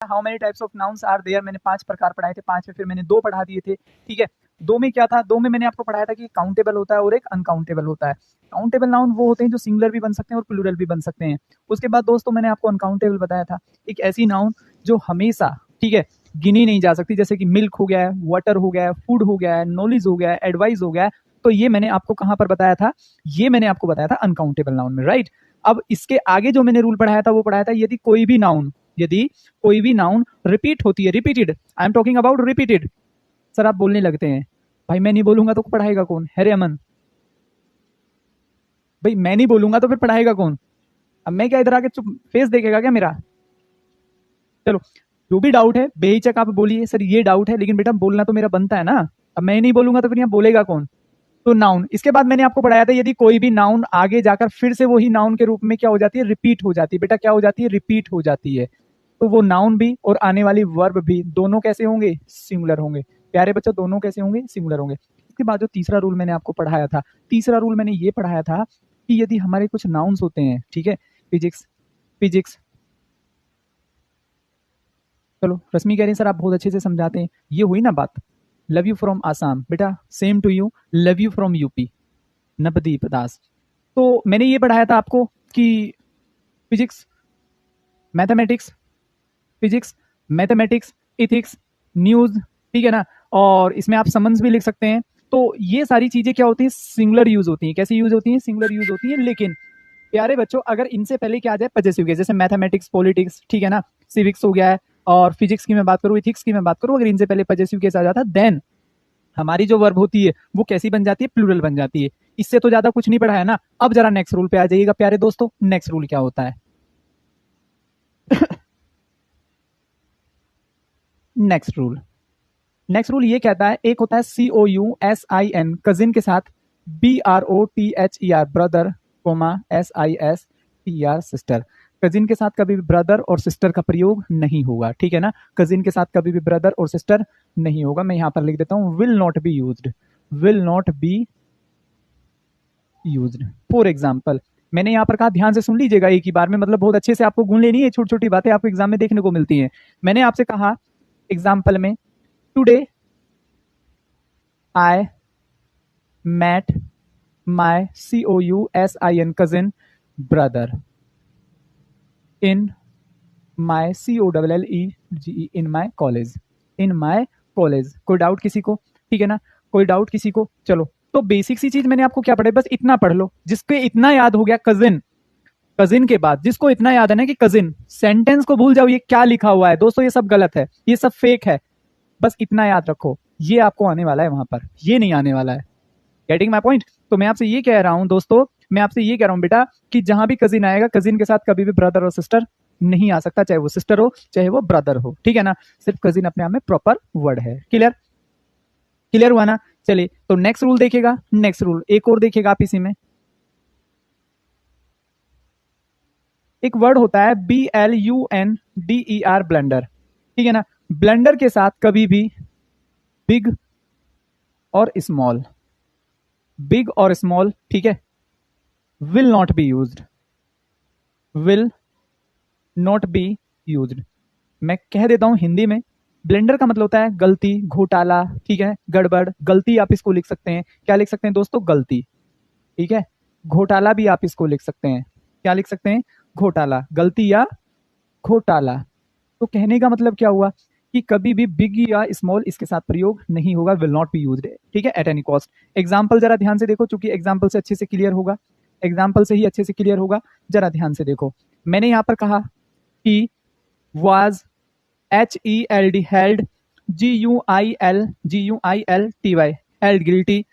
How many types of nouns are there, मैंने 5 प्रकार पढ़ाए थे, 5 में फिर मैंने 2 पढ़ा दिए थे, ठीक है। 2 में क्या था, 2 में मैंने आपको पढ़ाया था कि काउंटेबल होता है और एक अनकाउंटेबल होता है। काउंटेबल नाउन वो होते हैं जो सिंगुलर भी बन सकते हैं और प्लूरल भी बन सकते हैं। उसके बाद दोस्तों मैंने आपको अनकाउंटेबल बताया था, एक ऐसी नाउन जो हमेशा, ठीक है, गिनी नहीं जा सकती, जैसे कि मिल्क हो गया है, वाटर हो गया है, फूड हो गया है, नॉलेज हो गया है, एडवाइस हो गया है। तो ये मैंने आपको कहां पर बताया था, ये मैंने आपको बताया था अनकाउंटेबल नाउन में, राइट। अब इसके आगे जो मैंने रूल पढ़ाया था वो पढ़ाया था यदि कोई भी नाउन रिपीट होती है, repeated, I am talking about repeated. Sir आप बोलने लगते हैं, भाई मैं नहीं बोलूंगा तो पढ़ाएगा कौन, है अमन, भाई मैं नहीं बोलूंगा तो फिर पढ़ाएगा कौन। अब मैं क्या इधर आके चुप फेस देखेगा क्या मेरा। चलो जो भी डाउट है बेहिचक आप बोलिए, सर ये डाउट है, लेकिन बेटा बोलना तो मेरा बनता है ना। अब मैं नहीं बोलूंगा तो फिर यहाँ बोलेगा कौन। तो नाउन, इसके बाद मैंने आपको पढ़ाया था यदि कोई भी नाउन आगे जाकर फिर से वही नाउन के रूप में क्या हो जाती है, रिपीट हो जाती है। बेटा क्या हो जाती है, रिपीट हो जाती है। तो वो नाउन भी और आने वाली वर्ब भी दोनों कैसे होंगे, सिंगुलर होंगे। प्यारे बच्चों दोनों कैसे होंगे, सिंगुलर होंगे। इसके बाद जो तीसरा रूल मैंने आपको पढ़ाया था, तीसरा रूल मैंने ये पढ़ाया था कि यदि हमारे कुछ नाउन्स होते हैं, ठीक है, फिजिक्स, चलो रश्मि कह रही है सर आप बहुत अच्छे से समझाते हैं, ये हुई ना बात। लव यू फ्रॉम आसाम, बेटा same to you, love you from UP, Navdeep Das. तो मैंने ये पढ़ाया था आपको कि फिजिक्स, मैथमेटिक्स, इथिक्स, न्यूज, ठीक है ना, और इसमें आप समन्स भी लिख सकते हैं। तो ये सारी चीजें क्या होती है, सिंगुलर यूज होती है। कैसे यूज होती है, सिंगुलर यूज होती है। लेकिन प्यारे बच्चों अगर इनसे पहले क्या आ जाए, पजेसिव के, जैसे मैथमेटिक्स, पॉलिटिक्स, ठीक है ना, सिविक्स हो गया है, और फिजिक्स की मैं बात करूं, इथिक्स की मैं बात करूं, अगर इनसे पहले पजेसिव केस आ जाता, देन हमारी जो वर्ब होती है वो कैसी बन जाती है, प्लूरल बन जाती है। इससे तो ज्यादा कुछ नहीं पढ़ा है ना। अब जरा नेक्स्ट रूल पे आ जाइएगा प्यारे दोस्तों, नेक्स्ट रूल क्या होता है। नेक्स्ट रूल ये कहता है, एक होता है COUSIN, कजिन के साथ BROTHER, brother, SISTER, sister. Cousin के साथ कभी भी ब्रदर और सिस्टर का प्रयोग नहीं होगा, ठीक है ना। कजिन के साथ कभी भी ब्रदर और सिस्टर नहीं होगा। मैं यहां पर लिख देता हूं will not be used. For example, मैंने यहां पर कहा, ध्यान से सुन लीजिएगा एक ही बार में, मतलब बहुत अच्छे से आपको गुण लेनी है, छोटी छोटी बातें आपको एग्जाम में देखने को मिलती हैं। मैंने आपसे कहा एग्जाम्पल में, today I met my COUSIN cousin brother in my COLLEGE in my college। कोई डाउट किसी को, ठीक है ना, कोई डाउट किसी को। चलो तो बेसिक सी चीज मैंने आपको क्या पढ़ाई, बस इतना पढ़ लो। जिसको इतना याद हो गया, कजिन के बाद जिसको इतना याद है ना कि कजिन, सेंटेंस को भूल जाओ ये क्या लिखा हुआ है दोस्तों, ये सब गलत है, ये सब फेक है। बस इतना याद रखो, ये आपको आने वाला है वहां पर, ये नहीं आने वाला है। Getting my point. तो मैं आपसे ये कह रहा हूं दोस्तों, मैं आपसे ये कह रहा हूं बेटा कि जहां भी कजिन आएगा, कजिन के साथ कभी भी ब्रदर और सिस्टर नहीं आ सकता, चाहे वो सिस्टर हो चाहे वो ब्रदर हो, ठीक है ना। सिर्फ कजिन अपने आप में प्रॉपर वर्ड है। क्लियर हुआ ना। चलिए तो नेक्स्ट रूल देखेगा, नेक्स्ट रूल एक और देखेगा आप इसी में। एक वर्ड होता है BLUNDER, ब्लेंडर, ठीक है ना। ब्लेंडर के साथ कभी भी बिग और स्मॉल, ठीक है, विल नॉट बी यूज्ड। मैं कह देता हूं हिंदी में, ब्लेंडर का मतलब होता है गलती, घोटाला, ठीक है, गड़बड़, गलती आप इसको लिख सकते हैं। क्या लिख सकते हैं दोस्तों, गलती, ठीक है। घोटाला भी आप इसको लिख सकते हैं, क्या लिख सकते हैं, घोटाला, गलती या घोटाला। तो कहने का मतलब क्या हुआ कि कभी भी बिग या स्मॉल इसके साथ प्रयोग नहीं होगा, विल नॉट बी यूज्ड, ठीक है, एट एनी कॉस्ट। एग्जाम्पल जरा ध्यान से देखो, चूंकि एग्जाम्पल से अच्छे से क्लियर होगा, एग्जाम्पल से ही अच्छे से क्लियर होगा। जरा ध्यान से देखो, मैंने यहां पर कहा कि was HELD, held, GUILTY, held guilty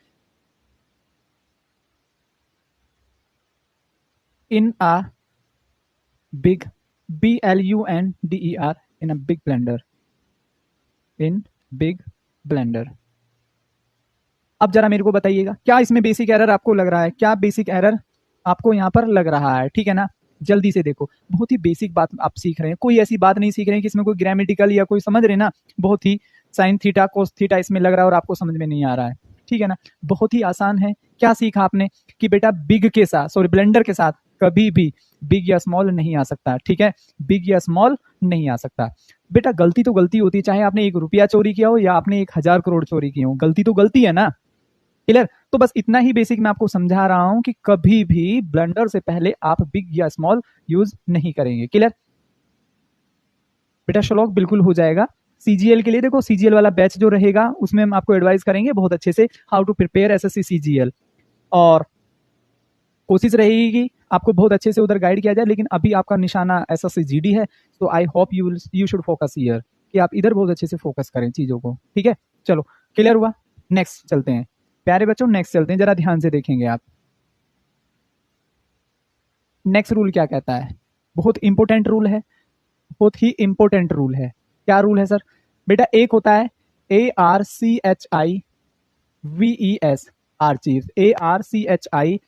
in a big BLUNDER in a big blender, in big blender। अब जरा मेरे को बताइएगा, क्या इसमें बेसिक एरर आपको लग रहा है, क्या बेसिक एरर आपको यहां पर लग रहा है, ठीक है ना। जल्दी से देखो, बहुत ही बेसिक बात आप सीख रहे हैं, कोई ऐसी बात नहीं सीख रहे हैं कि इसमें कोई ग्रामेटिकल या कोई, समझ रहे ना, बहुत ही साइन थीटा कोस थीटा इसमें लग रहा है और आपको समझ में नहीं आ रहा है, ठीक है ना। बहुत ही आसान है। क्या सीखा आपने कि बेटा बिग के साथ, सॉरी ब्लेंडर के साथ कभी भी बिग या स्मॉल नहीं आ सकता, ठीक है, बिग या स्मॉल नहीं आ सकता। बेटा गलती तो गलती होती है, चाहे आपने 1 रुपया चोरी किया हो या आपने 1,000 करोड़ चोरी किए हो, गलती तो गलती है ना। क्लियर? तो बस इतना ही बेसिक मैं आपको समझा रहा हूं कि कभी भी ब्लंडर से पहले आप बिग या स्मॉल यूज नहीं करेंगे। क्लियर? बेटा श्लोक बिल्कुल हो जाएगा। सीजीएल के लिए देखो, सीजीएल वाला बैच जो रहेगा उसमें हम आपको एडवाइस करेंगे बहुत अच्छे से how to prepare SSC CGL, और कोशिश रहेगी कि आपको बहुत अच्छे से उधर गाइड किया जाए। लेकिन अभी आपका निशाना एसएससी जीडी है, तो I hope you should focus here, कि आप इधर बहुत अच्छे से फोकस करें चीजों को। ठीक है, चलो क्लियर हुआ। नेक्स्ट चलते हैं प्यारे बच्चों, नेक्स्ट चलते हैं, जरा ध्यान से देखेंगे आप। नेक्स्ट रूल क्या कहता है? बहुत इंपॉर्टेंट रूल है, बहुत ही इंपॉर्टेंट रूल है। क्या रूल है सर? बेटा एक होता है ARCHIVES, आर्चीव, ARCHIVES,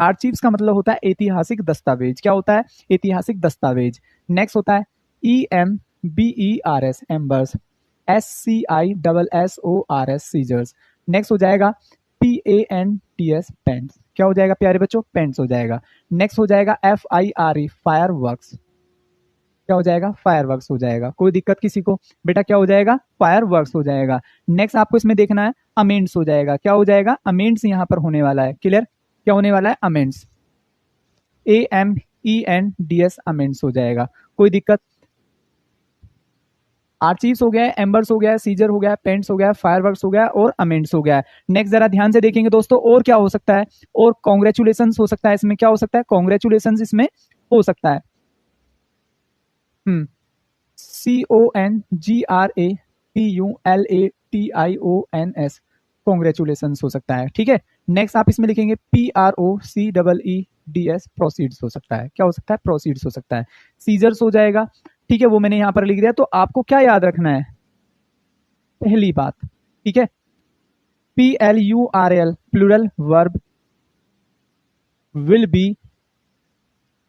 आर्चीव्स का मतलब होता है ऐतिहासिक दस्तावेज। क्या होता है? ऐतिहासिक दस्तावेज। नेक्स्ट होता है EMBERS, embers, SCISSORS, scissors. Next हो जाएगा PANTS, पेंट्स। क्या हो जाएगा प्यारे बच्चों? पेंट्स हो जाएगा। नेक्स्ट हो जाएगा FIRE, फायर वर्क्स। क्या हो जाएगा? फायर वर्क्स हो जाएगा। कोई दिक्कत किसी को? बेटा क्या हो जाएगा? फायर वर्क्स हो जाएगा। नेक्स्ट आपको इसमें देखना है अमेंड्स हो जाएगा। क्या हो जाएगा? अमेंड्स यहाँ पर होने वाला है। क्लियर? क्या होने वाला है? अमेंड्स, AMENDS, अमेंड्स हो जाएगा। कोई दिक्कत? आर्चीव्स हो गया है, एम्बर्स हो गया है, सीजर हो गया है, पेंट्स हो गया है, फायरवर्क्स हो गया है और अमेंड्स हो गया है। नेक्स्ट जरा ध्यान से देखेंगे दोस्तों, और क्या हो सकता है? और कॉन्ग्रेचुलेशन हो सकता है इसमें। क्या हो सकता है? कॉन्ग्रेचुलेशन इसमें हो सकता है। CONGRATULATIONS, कॉन्ग्रेचुलेशन हो सकता है। ठीक है, नेक्स्ट आप इसमें लिखेंगे PROCEEDS, प्रोसीड्स हो सकता है। क्या हो सकता है? प्रोसीड्स हो सकता है। सीजर्स हो जाएगा। ठीक है, वो मैंने यहां पर लिख दिया। तो आपको क्या याद रखना है? पहली बात, ठीक है, PLURL, plural verb will be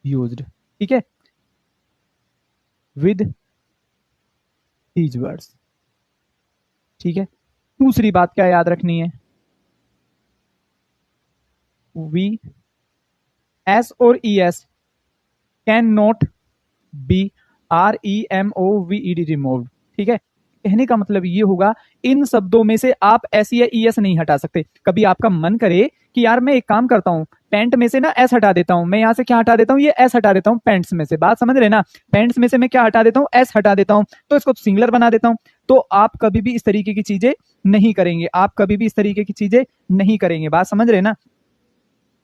used, ठीक है, विद दीज वर्ड्स। ठीक है, दूसरी बात क्या याद रखनी है? वी, एस और E S can not be REMOVED, removed. ठीक है, कहने का मतलब ये होगा इन शब्दों में से आप एस या ई एस नहीं हटा सकते। कभी आपका मन करे कि यार मैं एक काम करता हूं, पैंट में से ना एस हटा देता हूं, मैं यहां से क्या हटा देता हूं? ये एस हटा देता हूं पैंट्स में से। बात समझ रहे ना? पैंट्स में से मैं क्या हटा देता हूं? एस हटा देता हूं, तो इसको सिंगुलर बना देता हूं। तो आप कभी भी इस तरीके की चीजें नहीं करेंगे, आप कभी भी इस तरीके की चीजें नहीं करेंगे। बात समझ रहे ना?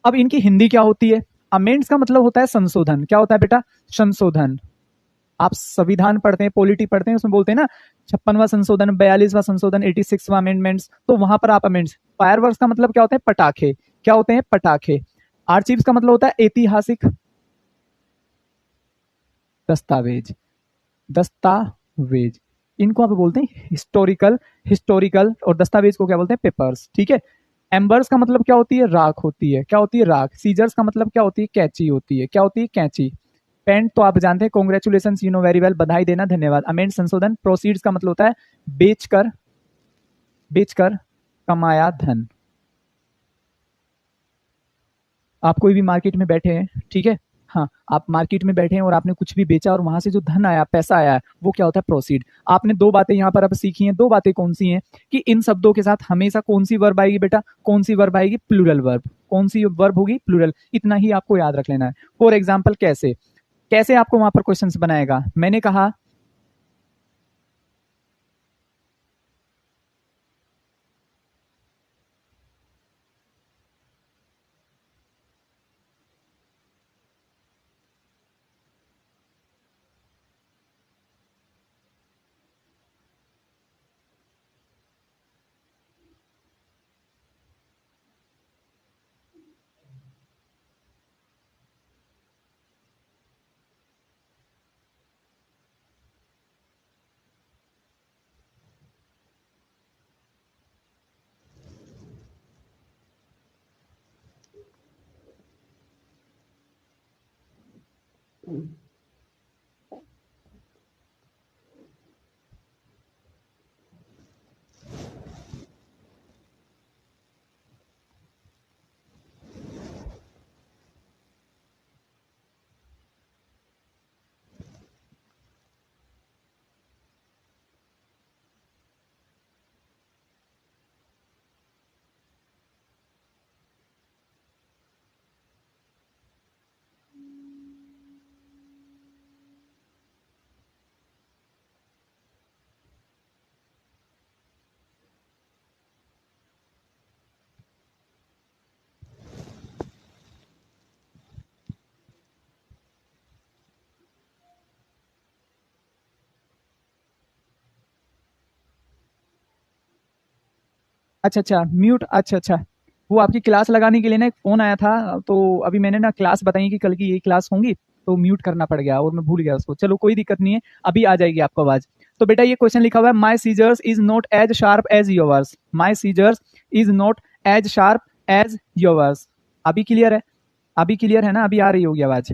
अब इनकी हिंदी क्या होती है? अमेंड्स का मतलब होता है संशोधन। क्या होता है बेटा? संशोधन। आप संविधान पढ़ते हैं, पॉलिटी पढ़ते हैं, उसमें बोलते हैं ना 56वां संशोधन, 42वां संशोधन, 86वां अमेंडमेंट्स, तो वहां पर आप अमेंड्स। फायरवर्क्स का मतलब क्या होता है? पटाखे। क्या होते हैं? पटाखे। आर्चीव्स का मतलब होता है ऐतिहासिक दस्तावेज, दस्तावेज। इनको आप बोलते हैं हिस्टोरिकल, हिस्टोरिकल, और दस्तावेज को क्या बोलते हैं? पेपर्स। ठीक है, एम्बर्स का मतलब क्या होती है? राख होती है। क्या होती है? राख। सीजर्स का मतलब क्या होती है? कैंची होती है। क्या होती है? कैंची। पेंट तो आप जानते हैं, congratulation, you know very well, बधाई देना, धन्यवाद। अमेंड, संशोधन। प्रोसीड्स का मतलब होता है बेचकर, बेचकर कमाया धन। आप कोई भी मार्केट में बैठे हैं, ठीक है, हाँ, आप मार्केट में बैठे हैं और आपने कुछ भी बेचा और वहां से जो धन आया, पैसा आया, वो क्या होता है? प्रोसीड। आपने दो बातें यहाँ पर अब सीखी हैं। दो बातें कौन सी हैं? कि इन शब्दों के साथ हमेशा कौन सी वर्ब आएगी बेटा? कौन सी वर्ब आएगी? Plural verb. कौन सी वर्ब होगी? प्लूरल। इतना ही आपको याद रख लेना है। फॉर एग्जाम्पल, कैसे कैसे आपको वहां पर क्वेश्चन बनाएगा? मैंने कहा अच्छा अच्छा म्यूट, अच्छा अच्छा, वो आपकी क्लास लगाने के लिए ना एक फ़ोन आया था, तो अभी मैंने ना क्लास बताई कि कल की ये क्लास होंगी, तो म्यूट करना पड़ गया और मैं भूल गया उसको। चलो कोई दिक्कत नहीं है, अभी आ जाएगी आपको आवाज़। तो बेटा ये क्वेश्चन लिखा हुआ है, my scissors is not as sharp as yours, my scissors is not as sharp as yours. अभी क्लियर है? अभी क्लियर है ना? अभी आ रही होगी आवाज़?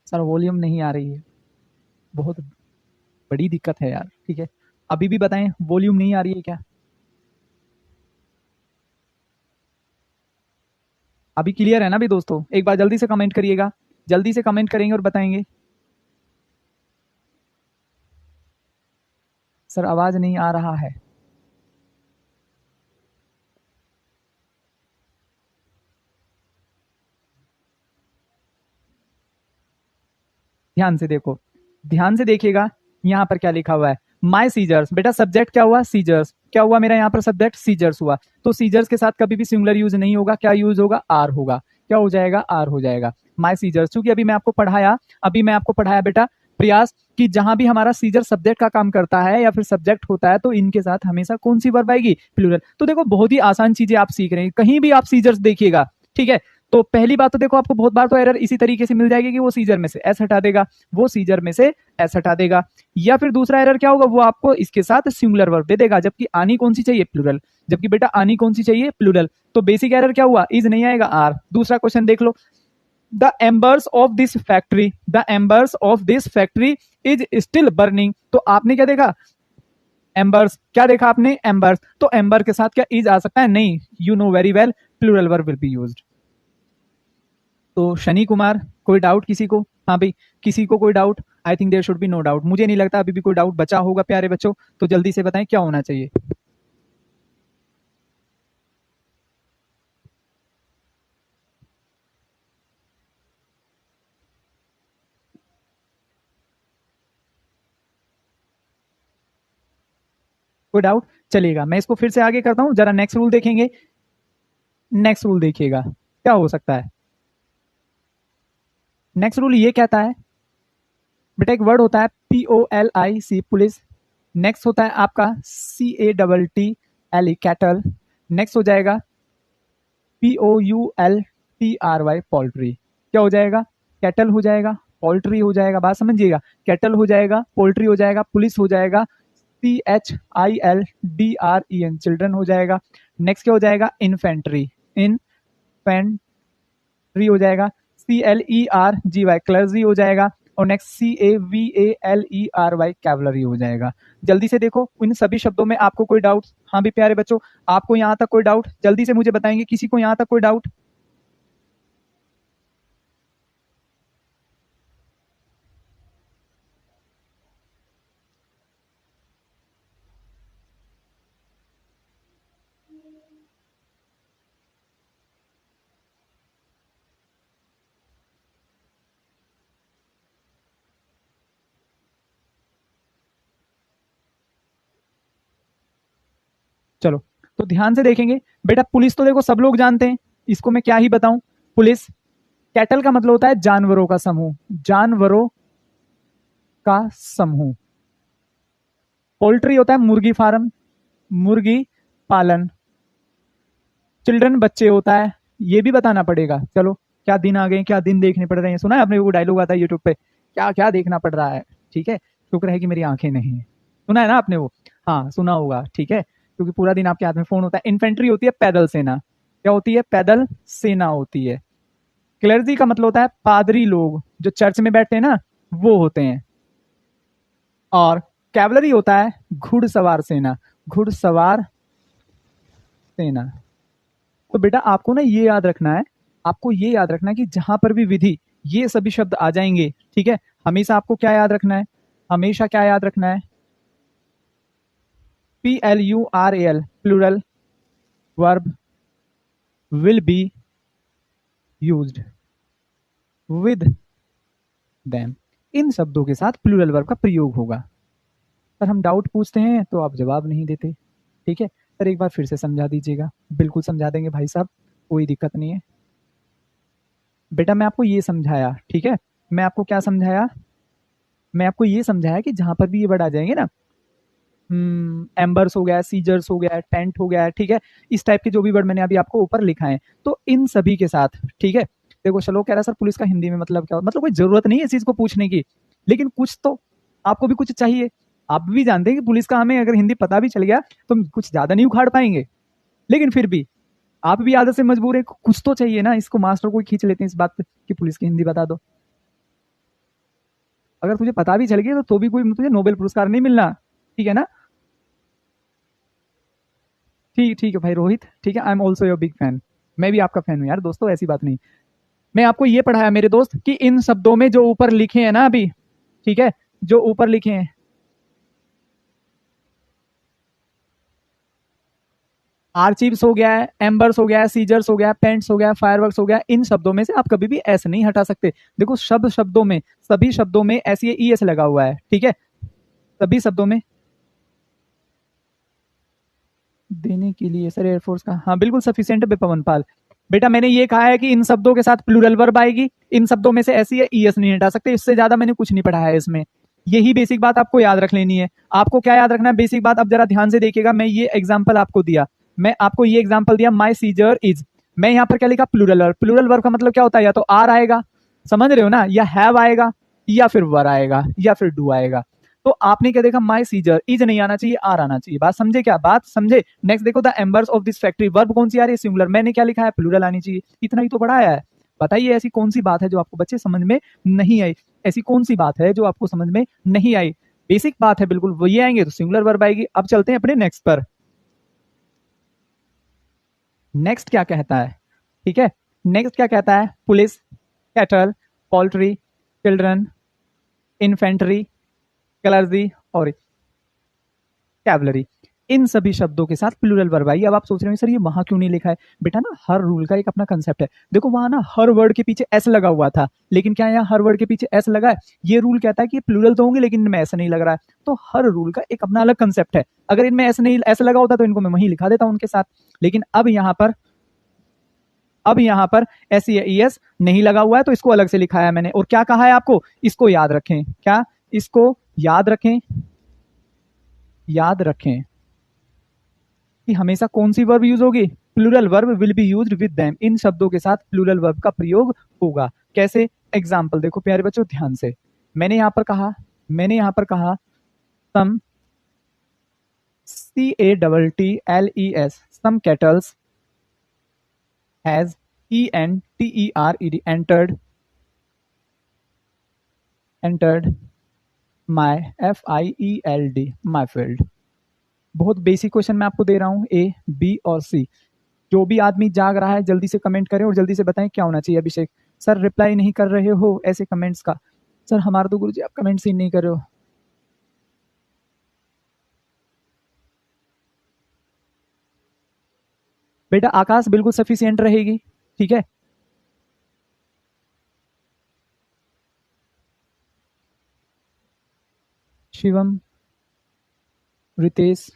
सर वॉल्यूम नहीं आ रही है, बहुत बड़ी दिक्कत है यार। ठीक है, अभी भी बताएं, वॉल्यूम नहीं आ रही है क्या? अभी क्लियर है ना? अभी दोस्तों एक बार जल्दी से कमेंट करिएगा, जल्दी से कमेंट करेंगे और बताएंगे। सर आवाज नहीं आ रहा है। ध्यान से देखो, ध्यान से देखिएगा, यहाँ पर क्या लिखा हुआ है, माई सीजर्स। बेटा सब्जेक्ट क्या हुआ? सीजर्स। क्या हुआ मेरा यहाँ पर? सब्जेक्ट सीजर्स हुआ। तो सीजर्स के साथ कभी भी सिंगुलर यूज नहीं होगा, क्या यूज होगा? आर होगा। क्या हो जाएगा? आर हो जाएगा। माई सीजर्स, क्योंकि अभी मैं आपको पढ़ाया बेटा प्रयास कि जहां भी हमारा सीजर सब्जेक्ट का काम करता है या फिर सब्जेक्ट होता है, तो इनके साथ हमेशा कौन सी वर्ब आएगी? प्लूरल। तो देखो बहुत ही आसान चीजें आप सीख रहे हैं, कहीं भी आप सीजर्स देखिएगा, ठीक है। तो पहली बात तो देखो, आपको बहुत बार तो एरर इसी तरीके से मिल जाएगी कि वो सीजर में से एस हटा देगा, वो सीजर में से एस हटा देगा, या फिर दूसरा एरर क्या होगा, वो आपको इसके साथ सिंगुलर वर्ब दे देगा, जबकि आनी कौन सी चाहिए? प्लूरल। जबकि बेटा आनी कौन सी चाहिए? प्लूरल। तो बेसिक एरर क्या हुआ? इज नहीं आएगा, आर। दूसरा क्वेश्चन देख लो, the embers of this factory, the embers of this factory is still burning. तो आपने क्या देखा? एम्बर्स। क्या देखा आपने? एम्बर्स। तो एम्बर के साथ क्या इज आ सकता है? नहीं। You know very well, plural verb will be used. तो शनि कुमार, कोई डाउट किसी को? हाँ भाई, किसी को कोई doubt? I think there should be no doubt. मुझे नहीं लगता अभी भी कोई डाउट बचा होगा प्यारे बच्चों, तो जल्दी से बताएं क्या होना चाहिए। कोई डाउट? चलिएगा, मैं इसको फिर से आगे करता हूं, जरा नेक्स्ट रूल देखेंगे। नेक्स्ट रूल देखिएगा क्या हो सकता है। नेक्स्ट रूल ये कहता है, बेटा एक वर्ड होता है POLIC, पुलिस। नेक्स्ट होता है आपका CATTLE, कैटल। नेक्स्ट हो जाएगा POULTRY, पोल्ट्री। क्या हो जाएगा? कैटल हो जाएगा, पोल्ट्री हो जाएगा, बात समझिएगा। कैटल हो जाएगा, पोल्ट्री हो जाएगा, पुलिस हो जाएगा, CHILDREN, चिल्ड्रन हो जाएगा। नेक्स्ट क्या हो जाएगा? इन्फेंट्री, इनफेंट्री हो जाएगा। CLERGY, क्लर्जी हो जाएगा। और नेक्स्ट CAVALERY, कैवलरी हो जाएगा। जल्दी से देखो इन सभी शब्दों में आपको कोई डाउट? हाँ भी प्यारे बच्चों, आपको यहाँ तक कोई डाउट? जल्दी से मुझे बताएंगे, किसी को यहाँ तक कोई डाउट? चलो, तो ध्यान से देखेंगे बेटा। पुलिस तो देखो सब लोग जानते हैं, इसको मैं क्या ही बताऊं। पुलिस। कैटल का मतलब होता है जानवरों का समूह, जानवरों का समूह। पोल्ट्री होता है मुर्गी फार्म, मुर्गी पालन। चिल्ड्रन बच्चे होता है, ये भी बताना पड़ेगा। चलो, क्या दिन आ गए, क्या दिन देखने पड़ रहे हैं। सुना है आपने वो डायलॉग आता है यूट्यूब पे, क्या क्या देखना पड़ रहा है। ठीक है, शुक्र है कि मेरी आंखें नहीं है। सुना है ना आपने वो? हाँ सुना होगा, ठीक है, क्योंकि पूरा दिन आपके हाथ में फोन होता है। इन्फेंट्री होती है पैदल सेना। क्या होती है? पैदल सेना होती है। क्लर्जी का मतलब होता है पादरी लोग, जो चर्च में बैठते हैं ना, वो होते हैं। और कैवलरी होता है घुड़सवार सेना, घुड़सवार सेना। तो बेटा आपको ना ये याद रखना है, आपको ये याद रखना है कि जहां पर भी विधि ये सभी शब्द आ जाएंगे, ठीक है, हमेशा आपको क्या याद रखना है? हमेशा क्या याद रखना है? PLURAL, plural verb will be used with them. इन शब्दों के साथ प्लूरल वर्ब का प्रयोग होगा। सर हम डाउट पूछते हैं तो आप जवाब नहीं देते, ठीक है। सर एक बार फिर से समझा दीजिएगा। बिल्कुल समझा देंगे भाई साहब, कोई दिक्कत नहीं है। बेटा मैं आपको ये समझाया, ठीक है, मैं आपको क्या समझाया, मैं आपको ये समझाया कि जहां पर भी ये वर्ड आ जाएंगे ना, एम्बर्स हो गया, सीजर्स हो गया, टेंट हो गया, ठीक है, इस टाइप के जो भी वर्ड मैंने अभी आपको ऊपर लिखा है, तो इन सभी के साथ, ठीक है। देखो चलो कह रहा सर पुलिस का हिंदी में मतलब क्या, मतलब कोई जरूरत नहीं है इस चीज को पूछने की, लेकिन कुछ तो आपको भी कुछ चाहिए। आप भी जानते हैं कि पुलिस का हमें अगर हिंदी पता भी चल गया तो हम कुछ ज्यादा नहीं उखाड़ पाएंगे, लेकिन फिर भी आप भी आदत से मजबूर है, कुछ तो चाहिए ना, इसको मास्टर को खींच लेते हैं इस बात पे कि पुलिस की हिंदी बता दो। अगर तुझे पता भी चल गया तो भी कोई तुझे नोबेल पुरस्कार नहीं मिलना, ठीक है ना। ठीक ठीक है भाई रोहित, ठीक है, I am also your big fan, मैं भी आपका फैन हूँ यार दोस्तों, ऐसी बात नहीं। मैं आपको ये पढ़ाया मेरे दोस्त कि इन शब्दों में जो ऊपर लिखे हैं ना अभी, ठीक है, जो ऊपर लिखे हैं, आर्चीव्स हो गया है, एम्बर्स हो गया है, सीजर्स हो गया है, पेंट्स हो गया है, फायरवर्क्स हो गया है, इन शब्दों में से आप कभी भी एस नहीं हटा सकते। देखो शब्द शब्दों में, सभी शब्दों में एस ये ई एस लगा हुआ है, ठीक है, सभी शब्दों में। देने के लिए सर एयरफोर्स का, हाँ बिल्कुल सफिशियंट है पवन पाल। बेटा मैंने ये कहा है कि इन शब्दों के साथ प्लूरल वर्ब आएगी, इन शब्दों में से ऐसी है ई एस नहीं हटा सकते, इससे ज्यादा मैंने कुछ नहीं पढ़ाया है इसमें। यही बेसिक बात आपको याद रख लेनी है। आपको क्या याद रखना है बेसिक बात, अब जरा ध्यान से देखिएगा, मैं ये एग्जाम्पल आपको दिया, मैं आपको ये एग्जाम्पल दिया, माई सीजर इज, मैं यहाँ पर क्या लिखा, प्लूरल वर्ब। प्लूरल वर्ब का मतलब क्या होता है, या तो आर आएगा, समझ रहे हो ना, या हैव आएगा, या फिर वर आएगा, या फिर डू आएगा। तो आपने क्या देखा, माई सीजर इज नहीं आना चाहिए, आर आना चाहिए। बात समझे, क्या बात समझे। नेक्स्ट देखो, the embers of this factory, verb कौन सी आ रही है, सिंगुलर, मैंने क्या लिखा है, प्लूरल आनी चाहिए। इतना ही तो पढ़ाया है। बताइए ऐसी कौन सी बात है जो आपको बच्चे समझ में नहीं आई, ऐसी कौन सी बात है जो आपको समझ में नहीं आई। बेसिक बात है बिल्कुल, वो ये आएंगे तो सिंगुलर वर्ब आएगी। अब चलते हैं अपने नेक्स्ट पर। नेक्स्ट क्या कहता है, ठीक है, नेक्स्ट क्या कहता है, police, cattle, poultry, children, infantry, clergy और कैवलरी, इन सभी शब्दों के साथ प्लूरल वर्ब आई। अब आप सोच रहे हो सर ये वहां क्यों नहीं लिखा है, बेटा ना हर रूल का एक अपना कंसेप्ट है। देखो वहां ना हर वर्ड के पीछे एस लगा हुआ था, लेकिन क्या यहाँ हर वर्ड के पीछे एस लगा है, ये रूल कहता है कि प्लूरल तो होंगे लेकिन इनमें ऐसा नहीं लग रहा है। तो हर रूल का एक अपना अलग कंसेप्ट है, अगर इनमें ऐसा नहीं ऐसा लगा होता तो इनको मैं वहीं लिखा देता उनके साथ, लेकिन अब यहाँ पर एस ई एस नहीं लगा हुआ है तो इसको अलग से लिखा है मैंने। और क्या कहा है आपको, इसको याद रखें, क्या, इसको याद रखें, याद रखें कि हमेशा कौन सी वर्ब यूज होगी, plural verb will be used with them, इन शब्दों के साथ प्लूरल वर्ब का प्रयोग होगा। कैसे, एग्जाम्पल देखो प्यारे बच्चों ध्यान से, मैंने यहां पर कहा some, CATTLES, some cattles has, ENTERED, entered my FIELD, my field. बहुत बेसिक क्वेश्चन मैं आपको दे रहा हूं, A, B और C। जो भी आदमी जाग रहा है जल्दी से कमेंट करें और जल्दी से बताएं क्या होना चाहिए। अभिषेक सर रिप्लाई नहीं कर रहे हो ऐसे कमेंट्स का, सर हमारा तो गुरुजी आप कमेंट्स ही नहीं कर रहे हो। बेटा आकाश बिल्कुल सफिशियंट रहेगी, ठीक है। शिवम, रितेश,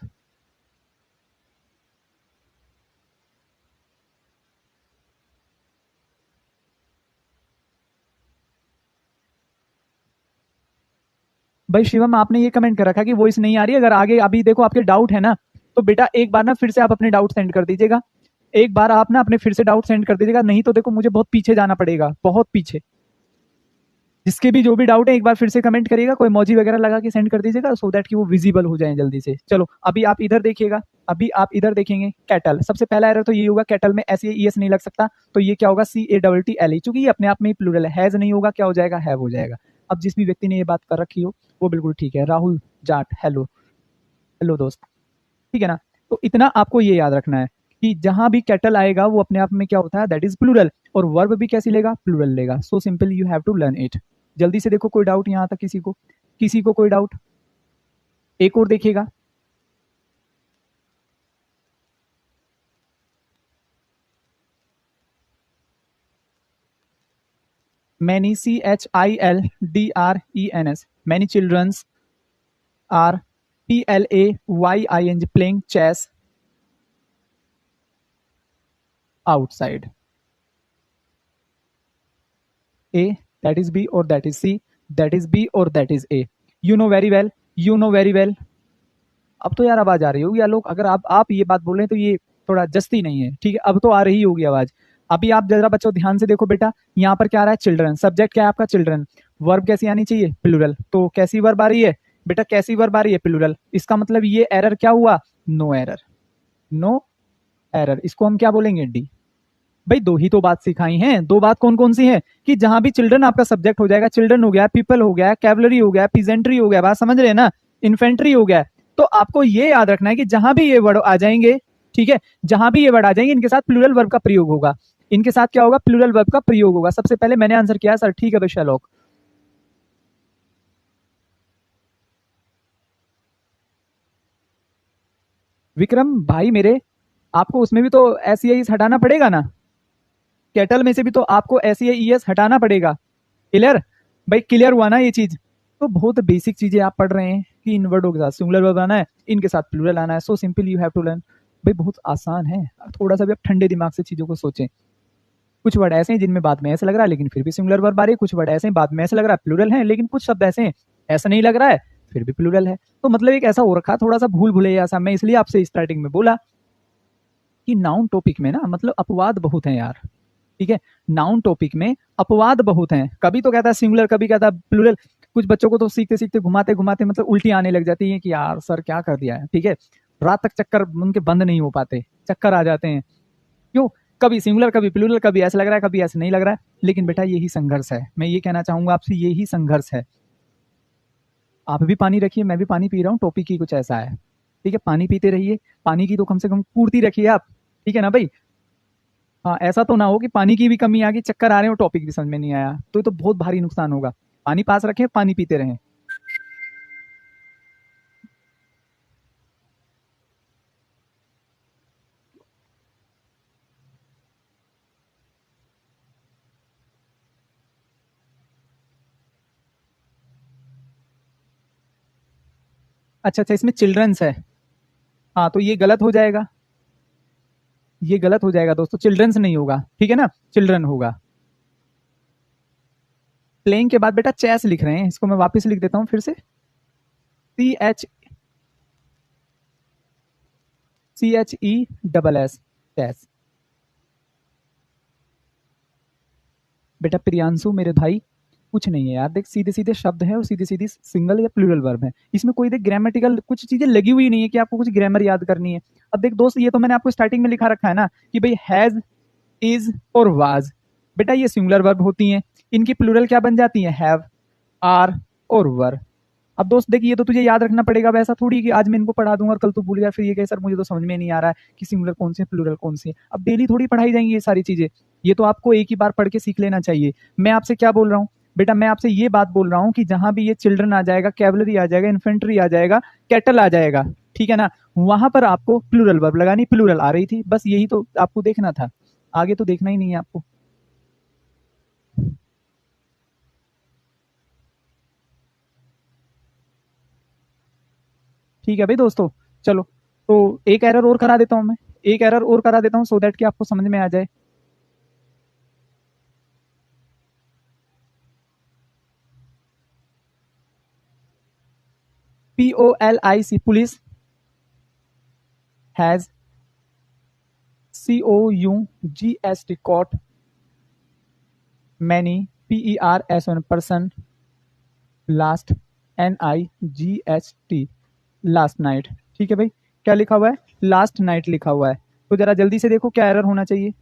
भाई शिवम आपने ये कमेंट कर रखा कि वॉइस नहीं आ रही, अगर आगे अभी देखो आपके डाउट है ना, तो बेटा एक बार ना फिर से आप अपने डाउट सेंड कर दीजिएगा, एक बार आप ना अपने फिर से डाउट सेंड कर दीजिएगा, नहीं तो देखो मुझे बहुत पीछे जाना पड़ेगा, बहुत पीछे। जिसके भी जो भी डाउट है एक बार फिर से कमेंट करिएगा, कोई मौजी वगैरह लगा के सेंड कर दीजिएगा सो दैट कि वो विजिबल हो जाए जल्दी से। चलो अभी आप इधर देखिएगा, अभी आप इधर देखेंगे, कैटल, सबसे पहला एरर तो ये होगा, कैटल में एस ई एस नहीं लग सकता, तो ये क्या होगा, CATTLE, चूंकि ये अपने आप में ही प्लूरल है, हैज नहीं होगा, क्या हो जाएगा, हैव हो जाएगा। अब जिस भी व्यक्ति ने ये बात कर रखी हो वो बिल्कुल ठीक है, राहुल जाट, हेलो, हेलो दोस्त, ठीक है ना। तो इतना आपको ये याद रखना है कि जहां भी कैटल आएगा वो अपने आप में क्या होता है, दैट इज प्लूरल, और वर्ब भी कैसी लेगा, प्लूरल लेगा। So simple, you have to learn it. जल्दी से देखो कोई डाउट यहां तक, किसी को कोई डाउट, एक और देखिएगा। Many, CHILDRENS, many childrens are PLAYING playing chess outside. A, that is B, or that is C, that is B, or that is A. You know very well, you know very well. अब तो यार आवाज आ रही होगी यार लोग, अगर आप ये बात बोल रहे हैं तो ये थोड़ा जस्ती नहीं है, ठीक है, अब तो आ रही होगी आवाज। अभी आप जरा बच्चों ध्यान से देखो बेटा, यहाँ पर क्या आ रहा है, चिल्ड्रन, सब्जेक्ट क्या है आपका, चिल्ड्रन, वर्ब कैसी आनी चाहिए, प्लूरल, तो कैसी वर्ब आ रही है बेटा, कैसी वर्ब आ रही है, प्लूरल, इसका मतलब ये एरर क्या हुआ, नो एरर, नो एरर, इसको हम क्या बोलेंगे, डी। भाई दो ही तो बात सिखाई हैं, दो बात कौन कौन सी है, कि जहां भी चिल्ड्रन आपका सब्जेक्ट हो जाएगा, चिल्ड्रन हो गया, पीपल हो गया, कैवलरी हो गया, पीजेंट्री हो गया, बात समझ रहे हैं ना, इन्फेंट्री हो गया, तो आपको ये याद रखना है कि जहां भी ये वर्ड आ जाएंगे, ठीक है, जहां भी ये वर्ड आ जाएंगे इनके साथ प्लूरल वर्ब का प्रयोग होगा, इनके साथ क्या होगा, प्लूरल वर्ब का प्रयोग होगा। सबसे पहले मैंने आंसर किया सर, ठीक है भाई शैलोक। विक्रम भाई मेरे, आपको उसमें भी तो एस हटाना पड़ेगा ना, कैटल में से भी तो आपको एस हटाना पड़ेगा, क्लियर भाई, क्लियर हुआ ना ये चीज। तो बहुत बेसिक चीजें आप पढ़ रहे हैं कि इन वर्डों के साथ सिंगुलर वर्ब आना है, इनके साथ प्लूरल आना है, so simple you have to learn. भाई बहुत आसान है, थोड़ा सा भी आप ठंडे दिमाग से चीजों को सोचें। कुछ वर्ड ऐसे हैं जिनमें बाद में ऐसा लग रहा है लेकिन फिर भी सिंगुलर वर्ब आ रही है, कुछ वर्ड ऐसे हैं बाद में ऐसा लग रहा है प्लूरल है, लेकिन कुछ शब्द ऐसे हैं ऐसा नहीं लग रहा है फिर भी प्लूरल है। तो मतलब एक ऐसा हो रखा, थोड़ा सा भूल भुलैया सा, मैं इसलिए आपसे स्टार्टिंग में बोला कि नाउन टॉपिक में ना मतलब अपवाद बहुत हैं यार, ठीक है, नाउन टॉपिक में अपवाद बहुत हैं, कभी तो कहता है सिंगुलर, कभी कहता है प्लूरल, कुछ बच्चों को तो सीखते सीखते घुमाते घुमाते मतलब उल्टी आने लग जाती है कि यार सर क्या कर दिया है, ठीक है, रात तक चक्कर उनके बंद नहीं हो पाते, चक्कर आ जाते हैं, क्यों, कभी सिंगुलर कभी प्लूरल, कभी ऐसा लग रहा है कभी ऐसा नहीं लग रहा है। लेकिन बेटा यही संघर्ष है, मैं ये कहना चाहूंगा आपसे, यही संघर्ष है। आप भी पानी रखिए, मैं भी पानी पी रहा हूँ, टॉपिक ही कुछ ऐसा है, ठीक है, पानी पीते रहिए, पानी की तो कम से कम पूर्ति रखिए आप, ठीक है ना भाई। हाँ ऐसा तो ना हो कि पानी की भी कमी आ गई, चक्कर आ रहे हो, टॉपिक भी समझ में नहीं आया, तो ये तो बहुत भारी नुकसान होगा। पानी पास रखें, पानी पीते रहें। अच्छा अच्छा, इसमें चिल्ड्रंस है, हाँ तो ये गलत हो जाएगा, ये गलत हो जाएगा दोस्तों, चिल्ड्रंस नहीं होगा, ठीक है ना, चिल्ड्रन होगा। प्लेइंग के बाद बेटा चेस लिख रहे हैं, इसको मैं वापस लिख देता हूं फिर से, CHESS, चेस। बेटा प्रियांशु मेरे भाई, कुछ नहीं है यार, देख सीधे सीधे शब्द है और सीधे सीधे सिंगल या प्लूरल वर्ब है, इसमें कोई देख ग्रामेटिकल कुछ चीजें लगी हुई नहीं है कि आपको कुछ ग्रामर याद करनी है। अब देख दोस्त, ये तो मैंने आपको स्टार्टिंग में लिखा रखा है ना कि भाई हैज, इज और वाज, बेटा ये सिंगुलर वर्ब होती हैं, इनकी प्लूरल क्या बन जाती है, हैव, आर और वर। अब दोस्त देख, ये तो तुझे याद रखना पड़ेगा, वैसा थोड़ी कि आज मैं इनको पढ़ा दूंगा और कल तू भूल गया, फिर ये कहे सर मुझे तो समझ में नहीं आ रहा है कि सिंगुलर कौन सी है प्लूरल कौन सी है। अब डेली थोड़ी पढ़ाई जाएंगी ये सारी चीजें, ये तो आपको एक ही बार पढ़ के सीख लेना चाहिए। मैं आपसे क्या बोल रहा हूँ बेटा, मैं आपसे ये बात बोल रहा हूँ कि जहां भी ये चिल्ड्रन आ जाएगा, कैवलरी आ जाएगा, इन्फेंट्री आ जाएगा, कैटल आ जाएगा, ठीक है ना, वहां पर आपको प्लूरल वर्ब लगानी, प्लूरल आ रही थी, बस यही तो आपको देखना था, आगे तो देखना ही नहीं है आपको। ठीक है भाई दोस्तों, चलो, तो एक एरर और करा देता हूं मैं, एक एरर और करा देता हूं सो दैट कि आपको समझ में आ जाए। POLIC, police, has, COUGST, caught, many, PERSON, person, last, NIGHT, last night, ठीक है भाई, क्या लिखा हुआ है, लास्ट नाइट लिखा हुआ है, तो जरा जल्दी से देखो क्या एरर होना चाहिए।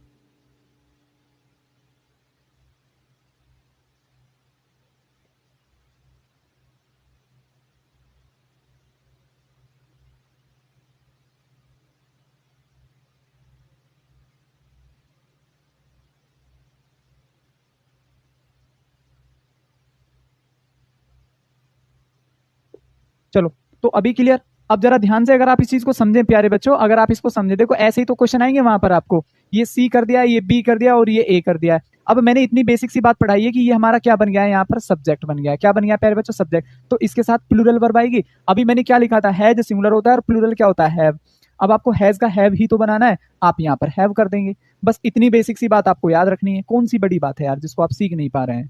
चलो, तो अभी क्लियर। अब जरा ध्यान से अगर आप इस चीज को समझें प्यारे बच्चों, अगर आप इसको समझे, देखो ऐसे ही तो क्वेश्चन आएंगे वहां पर आपको, ये सी कर दिया, ये बी कर दिया और ये ए कर दिया है। अब मैंने इतनी बेसिक सी बात पढ़ाई है कि ये हमारा क्या बन गया है, यहाँ पर सब्जेक्ट बन गया है, क्या बन गया प्यारे बच्चों, सब्जेक्ट, तो इसके साथ प्लूरल वर्ब आएगी। अभी मैंने क्या लिखा था, हैज सिंगुलर होता है और प्लूरल क्या होता है, हैव। अब आपको हैज का हैव ही तो बनाना है, आप यहाँ पर हैव कर देंगे, बस इतनी बेसिक सी बात आपको याद रखनी है। कौन सी बड़ी बात है यार जिसको आप सीख नहीं पा रहे हैं,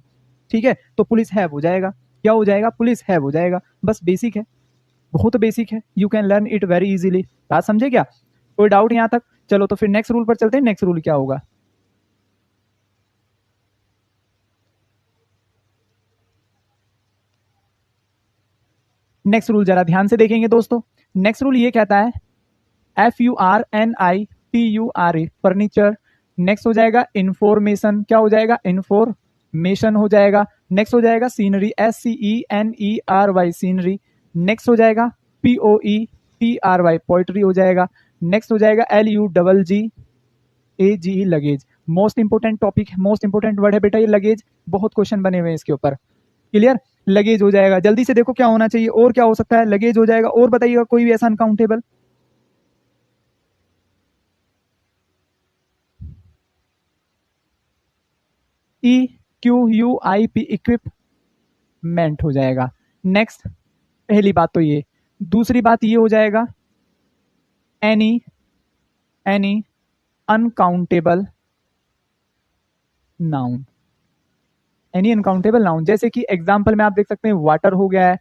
ठीक है, तो पुलिस हैव हो जाएगा, क्या हो जाएगा, पुलिस हैव हो जाएगा। बस बेसिक है, बहुत बेसिक है, you can learn it very easily. बात समझे क्या, कोई डाउट यहाँ तक? चलो तो फिर नेक्स्ट रूल पर चलते हैं। नेक्स्ट रूल क्या होगा? नेक्स्ट रूल जरा ध्यान से देखेंगे दोस्तों। नेक्स्ट रूल ये कहता है FURNITURE फर्नीचर। नेक्स्ट हो जाएगा इंफॉर्मेशन, क्या हो जाएगा, इंफॉर्मेशन हो जाएगा। नेक्स्ट हो जाएगा सीनरी, SCENERY सीनरी। नेक्स्ट हो जाएगा POETRY पोइट्री हो जाएगा। नेक्स्ट हो जाएगा LUGGAGE luggage. Most important topic, most important word है बेटा ये लगेज, बहुत क्वेश्चन बने हुए हैं इसके ऊपर। क्लियर, लगेज हो जाएगा। जल्दी से देखो क्या होना चाहिए, और क्या हो सकता है, लगेज हो जाएगा। और बताइएगा कोई भी ऐसा अनकाउंटेबल। EQUIP इक्विपमेंट हो जाएगा। नेक्स्ट, पहली बात तो ये, दूसरी बात ये हो जाएगा any any uncountable noun. Any uncountable noun, जैसे कि एग्जांपल में आप देख सकते हैं वाटर हो गया है,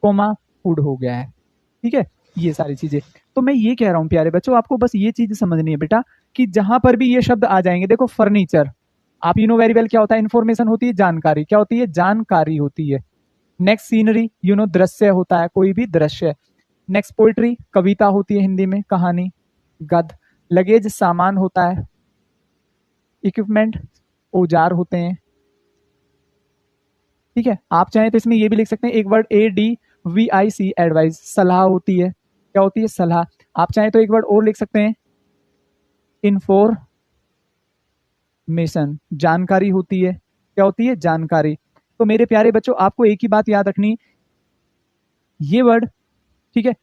कोमा फूड हो गया है, ठीक है, ये सारी चीजें। तो मैं ये कह रहा हूं प्यारे बच्चों, आपको बस ये चीज समझनी है बेटा कि जहां पर भी ये शब्द आ जाएंगे, देखो फर्नीचर, आप यू नो वेरी वेल क्या होता है, इंफॉर्मेशन होती है, जानकारी, क्या होती है, जानकारी होती है। नेक्स्ट सीनरी, यू नो दृश्य होता है, कोई भी दृश्य। नेक्स्ट पोइट्री, कविता होती है हिंदी में, कहानी, गद्य। लगेज, सामान होता है। इक्विपमेंट, औजार होते हैं, ठीक है। आप चाहें तो इसमें ये भी लिख सकते हैं एक वर्ड ADVIC एडवाइस, सलाह होती है, क्या होती है, सलाह। आप चाहें तो एक वर्ड और लिख सकते हैं इंफॉर्मेशन, जानकारी होती है, क्या होती है, जानकारी। तो मेरे प्यारे बच्चों आपको एक ही बात याद रखनी, ये वर्ड, ठीक है,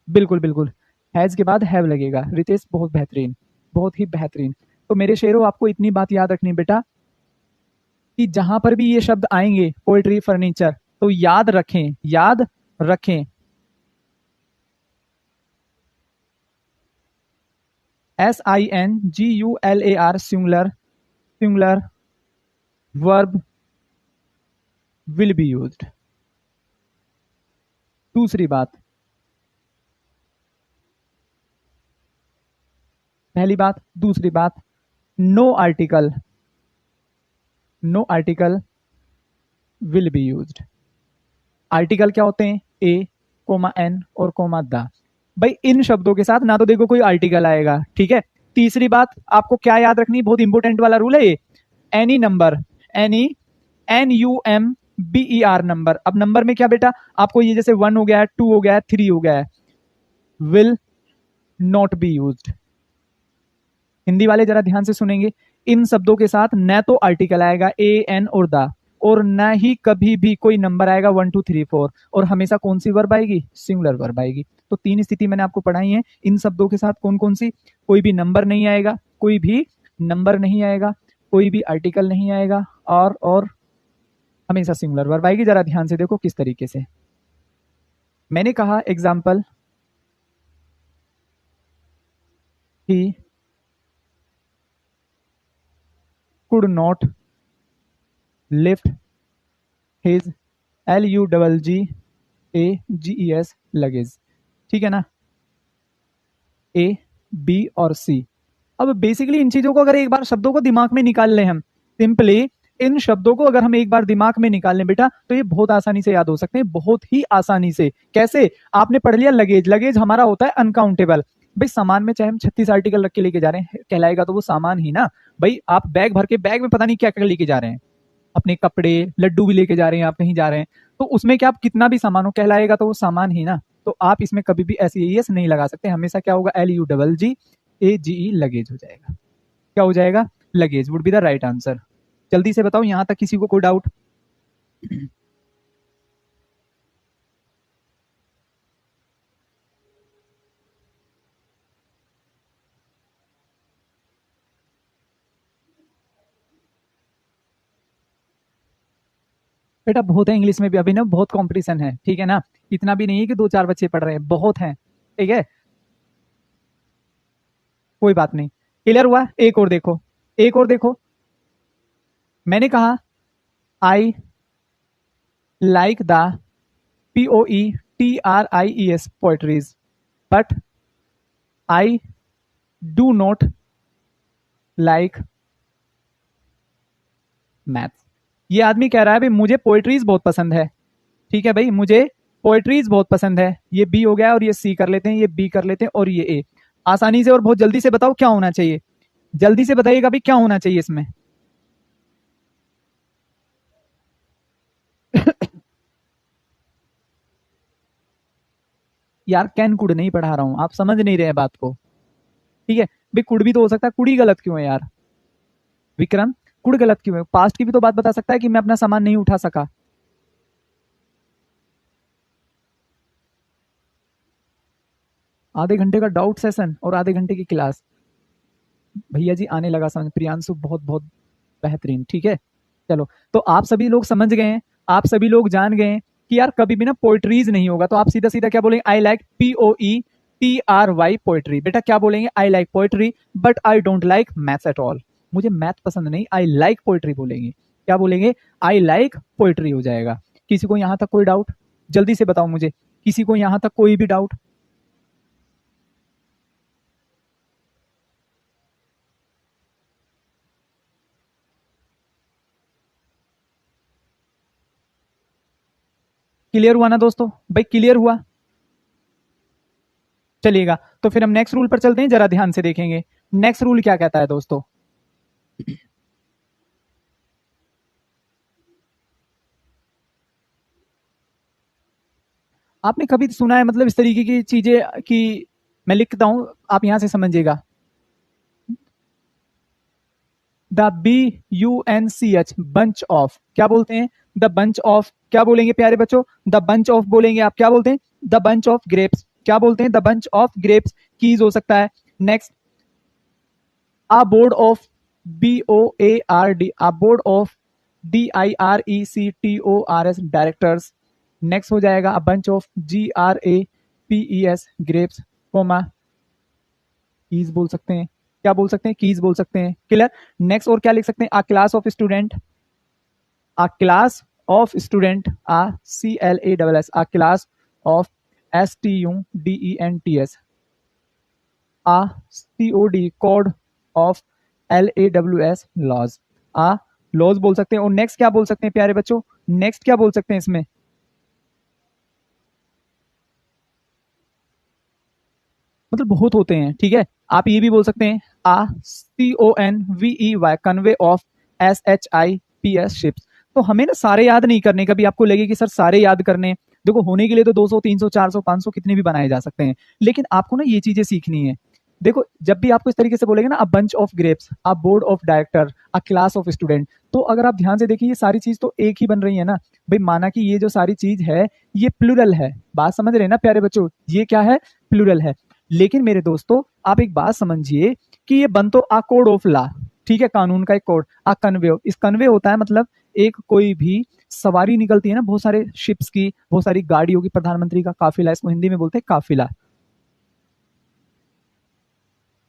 बिल्कुल बिल्कुल, हैज के बाद हैव लगेगा। रितेश बहुत बेहतरीन, बहुत ही बेहतरीन। तो मेरे शेरों आपको इतनी बात याद रखनी बेटा कि जहां पर भी ये शब्द आएंगे पोएट्री फर्नीचर, तो याद रखें, याद रखें SINGULAR singular, singular verb will be used. दूसरी बात, पहली बात, दूसरी बात, no article, no article will be used. Article क्या होते हैं, ए कोमा एन और कोमा द। भाई इन शब्दों के साथ ना तो देखो कोई आर्टिकल आएगा, ठीक है। तीसरी बात आपको क्या याद रखनी, बहुत इंपॉर्टेंट वाला रूल है ये, any number, any NUMBER number. अब नंबर में क्या बेटा, आपको ये जैसे 1 हो गया है, 2 हो गया है, 3 हो गया है, will not be used. Hindi वाले जरा ध्यान से सुनेंगे, इन शब्दों के साथ न तो आर्टिकल आएगा ए एन और द, और न ही कभी भी कोई नंबर आएगा 1 2 3 4, और हमेशा कौन सी वर्ब आएगी, सिंगुलर वर्ब आएगी। तो तीन स्थिति मैंने आपको पढ़ाई है, इन शब्दों के साथ कौन कौन सी, कोई भी नंबर नहीं आएगा, कोई भी नंबर नहीं आएगा, कोई भी आर्टिकल नहीं आएगा, और हमेशा सिंगुलर वर्ब आएगी। जरा ध्यान से देखो किस तरीके से मैंने कहा, example, he could not lift his LUGGAGES luggage, ठीक है ना, A B और C। अब बेसिकली इन चीजों को अगर एक बार शब्दों को दिमाग में निकाल लें हम, सिंपली इन शब्दों को अगर हम एक बार दिमाग में निकाल लें बेटा, तो ये बहुत आसानी से याद हो सकते हैं, बहुत ही आसानी से। कैसे, आपने पढ़ लिया लगेज, लगेज हमारा होता है अनकाउंटेबल। भाई सामान में चाहे हम 36 आर्टिकल रख के लेके जा रहे हैं, कहलाएगा तो वो सामान ही ना। भाई आप बैग भर के, बैग में पता नहीं क्या क्या लेके जा रहे हैं, अपने कपड़े, लड्डू भी लेके जा रहे हैं, आप कहीं जा रहे हैं, तो उसमें क्या, आप कितना भी सामान हो, कहलाएगा तो वो सामान ही ना। तो आप इसमें कभी भी एस नहीं लगा सकते, हमेशा क्या होगा, LUGGAGE लगेज हो जाएगा। क्या हो जाएगा, luggage would be the right answer. जल्दी से बताओ यहां तक किसी को कोई डाउट? बेटा बहुत है इंग्लिश में भी, अभी ना बहुत कंपटीशन है, ठीक है ना, इतना भी नहीं है कि 2-4 बच्चे पढ़ रहे हैं, बहुत हैं, ठीक है, कोई बात नहीं। क्लियर हुआ? एक और देखो, एक और देखो, मैंने कहा I like the POETRIES poetries but I do not like maths. ये आदमी कह रहा है भाई मुझे पोएट्रीज बहुत पसंद है, ठीक है भाई, मुझे पोएट्रीज बहुत पसंद है। ये बी हो गया और ये सी कर लेते हैं, ये बी कर लेते हैं और ये ए। आसानी से और बहुत जल्दी से बताओ क्या होना चाहिए, जल्दी से बताइएगा भाई क्या होना चाहिए इसमें। यार कैन कुड नहीं पढ़ा रहा हूं, आप समझ नहीं रहे बात को, ठीक है भाई, कुड भी तो हो सकता है, कुड़ी गलत क्यों है यार विक्रम, कुड़ गलत क्यों है? पास्ट की भी तो बात बता सकता है कि मैं अपना सामान नहीं उठा सका। आधे घंटे का डाउट सेशन और आधे घंटे की क्लास, भैया जी आने लगा समझ, प्रियांशु बहुत बहुत बेहतरीन, ठीक है, चलो। तो आप सभी लोग समझ गए हैं, आप सभी लोग जान गए हैं कि यार कभी भी ना पोइट्रीज नहीं होगा, तो आप सीधा सीधा क्या बोलेंगे, आई लाइक POETRY पोइट्री। बेटा क्या बोलेंगे, I like poetry but I don't like maths at all. मुझे मैथ पसंद नहीं, आई लाइक पोइट्री बोलेंगे। क्या बोलेंगे, आई लाइक पोइट्री हो जाएगा। किसी को यहां तक कोई डाउट, जल्दी से बताओ मुझे, किसी को यहां तक कोई भी डाउट? क्लियर हुआ ना दोस्तों, भाई क्लियर हुआ? चलिएगा, तो फिर हम नेक्स्ट रूल पर चलते हैं, जरा ध्यान से देखेंगे। नेक्स्ट रूल क्या कहता है दोस्तों, आपने कभी सुना है मतलब इस तरीके की चीजें कि मैं लिखता हूं, आप यहां से समझिएगा, द BUNCH बंच ऑफ, क्या बोलते हैं, द बंच ऑफ, क्या बोलेंगे प्यारे बच्चों, द बंच ऑफ बोलेंगे, आप क्या बोलते हैं, द बंच ऑफ ग्रेप्स, क्या बोलते हैं, द बंच ऑफ ग्रेप्स कीज हो सकता है। Next, a board of BOARD, a board of DIRECTORS directors. Next हो जाएगा a bunch of GRAPES grapes, comma कीज बोल सकते हैं, क्या बोल सकते हैं, कीज बोल सकते हैं, क्लियर। नेक्स्ट और क्या लिख सकते हैं, a class of student, a class of student, a CLASS, a class of STUDENTS, a COD code of LAWS laws, a laws बोल सकते हैं। और नेक्स्ट क्या बोल सकते हैं प्यारे बच्चों, नेक्स्ट क्या बोल सकते हैं इसमें, मतलब बहुत होते हैं, ठीक है। आप ये भी बोल सकते हैं आ CONVEY convey of SHIPS ships. तो हमें ना सारे याद नहीं करने, कभी आपको लगे कि सर सारे याद करने, देखो होने के लिए तो 200 300 400 500 कितने भी बनाए जा सकते हैं, लेकिन आपको ना ये चीजें सीखनी है। देखो जब भी आपको इस तरीके से बोलेंगे ना, अ bunch of grapes, a board of director, a class of student, तो अगर आप ध्यान से देखिए ये सारी चीज तो एक ही बन रही है ना भाई, माना कि ये जो सारी चीज है ये प्लूरल है, बात समझ रहे हैं ना प्यारे बच्चों, ये क्या है, प्लूरल है। लेकिन मेरे दोस्तों आप एक बात समझिए कि ये बन तो आ कोड ऑफ लॉ, ठीक है, कानून का एक कोड, आ कन्वे, इस कन्वे होता है मतलब एक कोई भी सवारी निकलती है ना, बहुत सारे शिप्स की, बहुत सारी गाड़ियों की, प्रधानमंत्री का काफिला, इसको हिंदी में बोलते हैं काफिला।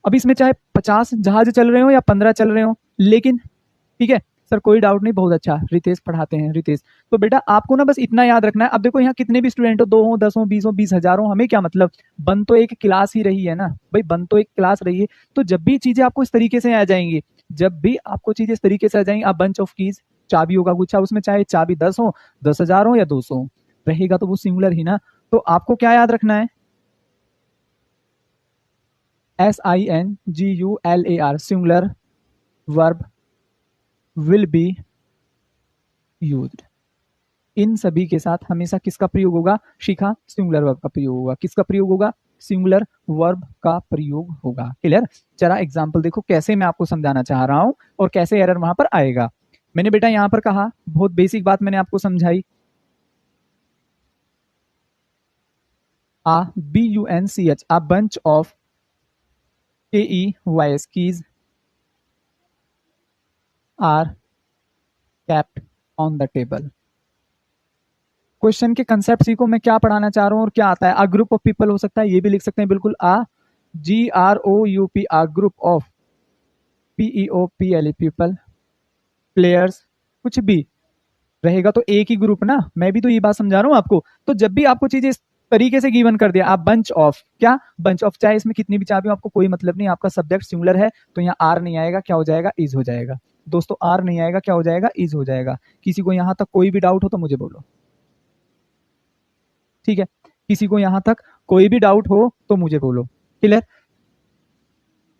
अब इसमें चाहे 50 जहाज चल रहे हो या 15 चल रहे हो, लेकिन ठीक है सर कोई डाउट नहीं, बहुत अच्छा रितेश पढ़ाते हैं, रितेश। तो बेटा आपको ना बस इतना याद रखना है, अब देखो यहाँ कितने भी स्टूडेंट हो, 2 हो 10 हो 20 हो 20,000 हो, हमें क्या मतलब, बन तो एक क्लास ही रही है ना भाई, बन तो एक क्लास रही है। तो जब भी चीजें आपको इस तरीके से आ जाएंगी, जब भी आपको चीजें इस तरीके से आ जाएंगी, आप बंच ऑफ कीज, चाबी होगा गुच्छा, उसमें चाहे चाबी 10 हो, 10,000 हो या 200 हो, रहेगा तो वो सिंगुलर ही ना। तो आपको क्या याद रखना है, SINGULAR singular verb will be used. इन सभी के साथ हमेशा किसका प्रयोग होगा, शिखा, सिंगुलर वर्ब का प्रयोग होगा, किसका प्रयोग होगा, सिंगुलर वर्ब का प्रयोग होगा, क्लियर। जरा एग्जांपल देखो कैसे मैं आपको समझाना चाह रहा हूं और कैसे एरर वहां पर आएगा। मैंने बेटा यहां पर कहा, बहुत बेसिक बात मैंने आपको समझाई, आ BUNCH, a bunch of KEYS keys are kept on the table, question के कंसेप्ट सीखो, मैं क्या पढ़ाना चाह रहा हूँ और क्या आता है। अ ग्रुप ऑफ पीपल हो सकता है, ये भी लिख सकते हैं बिल्कुल, GROUP, a group of, PEOPLE people, players, कुछ भी रहेगा तो एक ही ग्रुप ना, मैं भी तो ये बात समझा रहा हूँ आपको। तो जब भी आपको चीजें इस तरीके से गिवन कर दिया, आप बंच ऑफ, क्या बंच ऑफ, चाहे इसमें कितनी भी चाबी हो, आपको कोई मतलब नहीं, आपका सब्जेक्ट सिमिलर है, तो यहाँ आर नहीं आएगा, क्या हो जाएगा, इज हो जाएगा। दोस्तों आर नहीं आएगा, क्या हो जाएगा, इज हो जाएगा। किसी को यहां तक कोई भी डाउट हो तो मुझे बोलो, ठीक है। किसी को यहां तक कोई भी डाउट हो तो मुझे बोलो, क्लियर।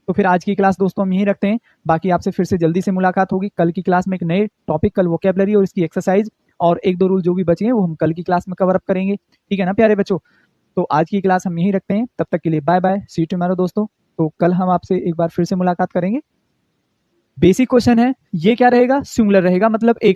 तो फिर आज की क्लास दोस्तों हम यहीं रखते हैं, बाकी आपसे फिर से जल्दी से मुलाकात होगी कल की क्लास में एक नए टॉपिक, कल वोकेबलरी और इसकी एक्सरसाइज और एक दो रूल जो भी बचे हैं वो हम कल की क्लास में कवर अप करेंगे, ठीक है ना प्यारे बच्चों। तो आज की क्लास हम यहीं रखते हैं, तब तक के लिए bye bye, see you tomorrow दोस्तों। तो कल हम आपसे एक बार फिर से मुलाकात करेंगे। बेसिक क्वेश्चन है, ये क्या रहेगा, सिंगुलर रहेगा, मतलब एक